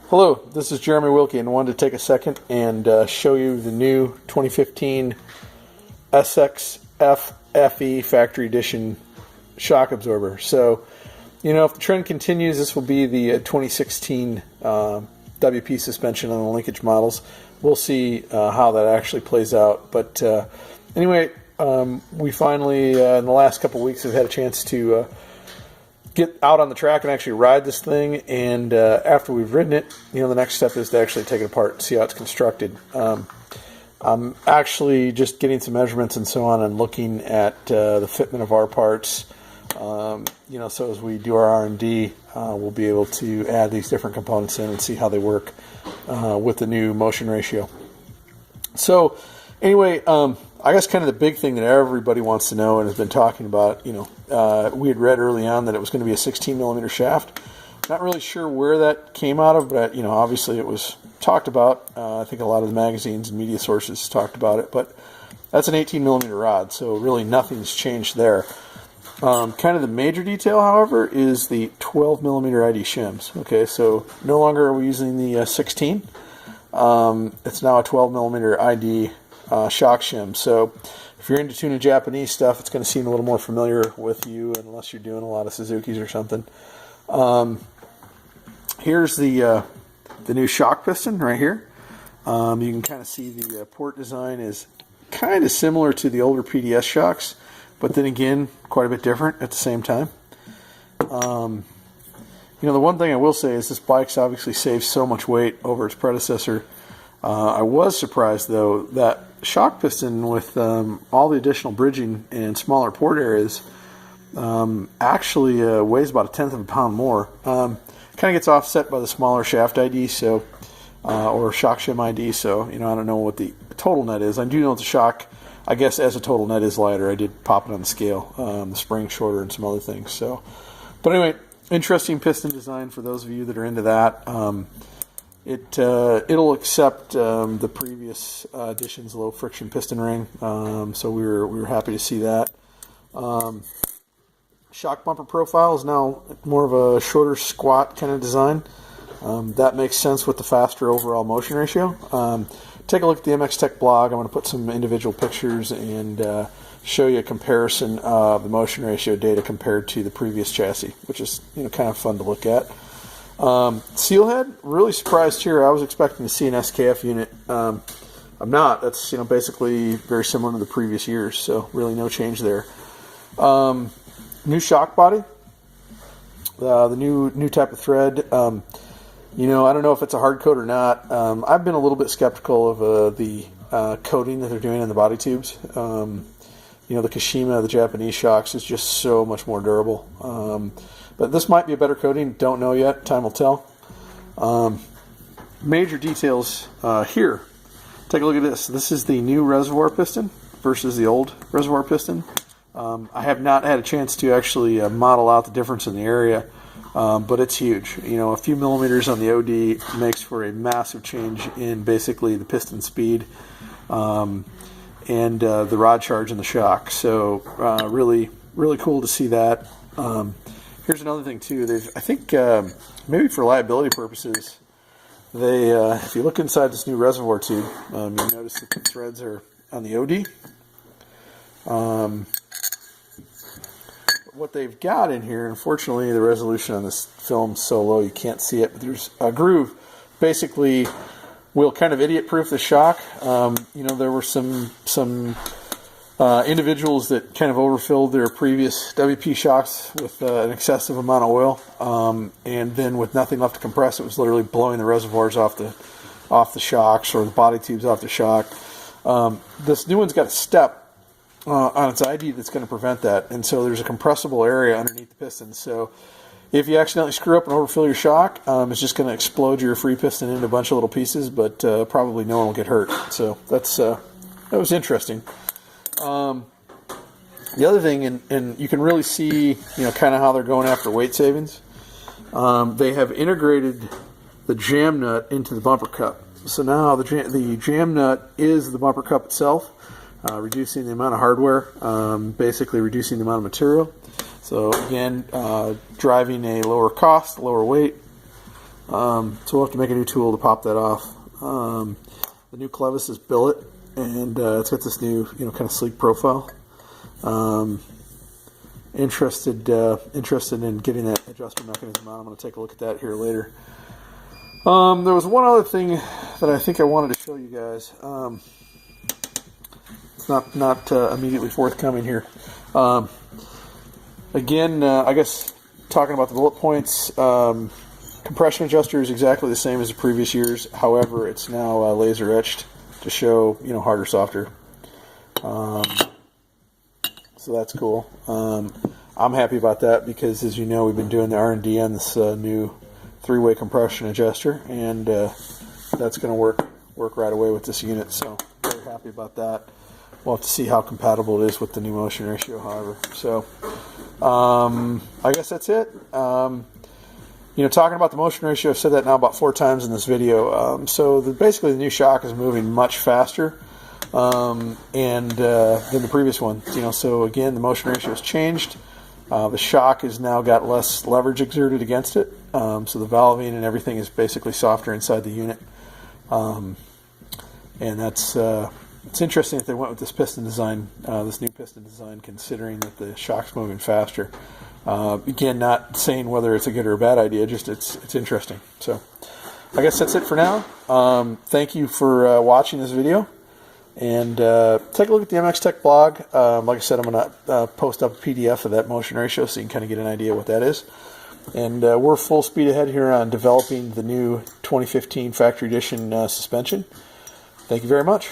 Hello, this is Jeremy Wilkie, and I wanted to take a second and show you the new 2015 SXF-FE Factory Edition shock absorber. So, you know, if the trend continues, this will be the 2016 WP suspension on the linkage models. We'll see how that actually plays out. But anyway, we finally, in the last couple weeks, have had a chance to get out on the track and actually ride this thing, and after we've ridden it, you know, the next step is to actually take it apart and see how it's constructed. I'm actually just getting some measurements and so on and looking at the fitment of our parts, you know, so as we do our R&D, we'll be able to add these different components in and see how they work with the new motion ratio. So anyway, I guess kind of the big thing that everybody wants to know and has been talking about, you know, we had read early on that it was going to be a 16 millimeter shaft. Not really sure where that came out of, but, you know, obviously it was talked about. I think a lot of the magazines and media sources talked about it, but that's an 18 millimeter rod, so really nothing's changed there. Kind of the major detail, however, is the 12 millimeter ID shims. Okay, so no longer are we using the 16. It's now a 12 millimeter ID shock shim. So if you're into tuning Japanese stuff, it's going to seem a little more familiar with you, unless you're doing a lot of Suzuki's or something. Here's the new shock piston right here. You can kind of see the port design is kind of similar to the older PDS shocks, but then again, quite a bit different at the same time. You know, the one thing I will say is this bike's obviously saved so much weight over its predecessor. I was surprised, though, that shock piston with all the additional bridging and smaller port areas actually weighs about 1/10 of a pound more. Kind of gets offset by the smaller shaft ID, so or shock shim ID. So, you know, I don't know what the total net is. I do know the shock, I guess, as a total net is lighter. I did pop it on the scale. The spring shorter and some other things. So, but anyway, interesting piston design for those of you that are into that. It'll accept the previous edition's low friction piston ring, so we were happy to see that. Shock bumper profile is now more of a shorter squat kind of design. That makes sense with the faster overall motion ratio. Take a look at the MX Tech blog. I'm going to put some individual pictures and show you a comparison of the motion ratio data compared to the previous chassis, which is, you know, kind of fun to look at. Seal head, really surprised here. I was expecting to see an SKF unit. I'm not. That's, you know, basically very similar to the previous years, so really no change there. New shock body, the new type of thread. You know, I don't know if it's a hard coat or not. I've been a little bit skeptical of the coating that they're doing in the body tubes. You know, the Kashima, the Japanese shocks, is just so much more durable. But this might be a better coating. Don't know yet. Time will tell. Major details here. Take a look at this. This is the new Reservoir Piston versus the old Reservoir Piston. I have not had a chance to actually model out the difference in the area, but it's huge. You know, a few millimeters on the OD makes for a massive change in basically the piston speed and the rod charge in the shock. So really, really cool to see that. Here's another thing too. I think maybe for liability purposes, they if you look inside this new reservoir tube, you notice that the threads are on the OD. What they've got in here, unfortunately, the resolution on this film's so low you can't see it, but there's a groove. Basically, will kind of idiot-proof the shock. You know, there were some individuals that kind of overfilled their previous WP shocks with an excessive amount of oil, and then with nothing left to compress, it was literally blowing the reservoirs off the shocks, or the body tubes off the shock. This new one's got a step on its ID that's going to prevent that, and so there's a compressible area underneath the piston. So if you accidentally screw up and overfill your shock, it's just going to explode your free piston into a bunch of little pieces, but probably no one will get hurt. So that was interesting. The other thing, and you can really see, you know, kind of how they're going after weight savings. They have integrated the jam nut into the bumper cup. So now the jam nut is the bumper cup itself, reducing the amount of hardware, basically reducing the amount of material. So again, driving a lower cost, lower weight, So we'll have to make a new tool to pop that off. The new clevis is billet, and it's got this new, kind of sleek profile. Interested in getting that adjuster mechanism out. I'm going to take a look at that here later. There was one other thing that I think I wanted to show you guys. It's not immediately forthcoming here. Again, I guess talking about the bullet points, compression adjuster is exactly the same as the previous years. However, it's now laser etched to show, harder, softer. So that's cool. I'm happy about that because, as you know, we've been doing the R&D on this new 3-way compression adjuster, and that's going to work right away with this unit. So very happy about that. We'll have to see how compatible it is with the new motion ratio, however. So I guess that's it. Talking about the motion ratio, I've said that now about 4 times in this video. Basically the new shock is moving much faster than the previous one. So again, the motion ratio has changed. The shock has now got less leverage exerted against it. So the valving and everything is basically softer inside the unit. And that's it's interesting that they went with this piston design, this new piston design, considering that the shock's moving faster. Again, not saying whether it's a good or a bad idea, just it's interesting. So I guess that's it for now. Thank you for watching this video. And take a look at the MX Tech blog. Like I said, I'm going to post up a PDF of that motion ratio so you can kind of get an idea what that is. And we're full speed ahead here on developing the new 2015 Factory Edition suspension. Thank you very much.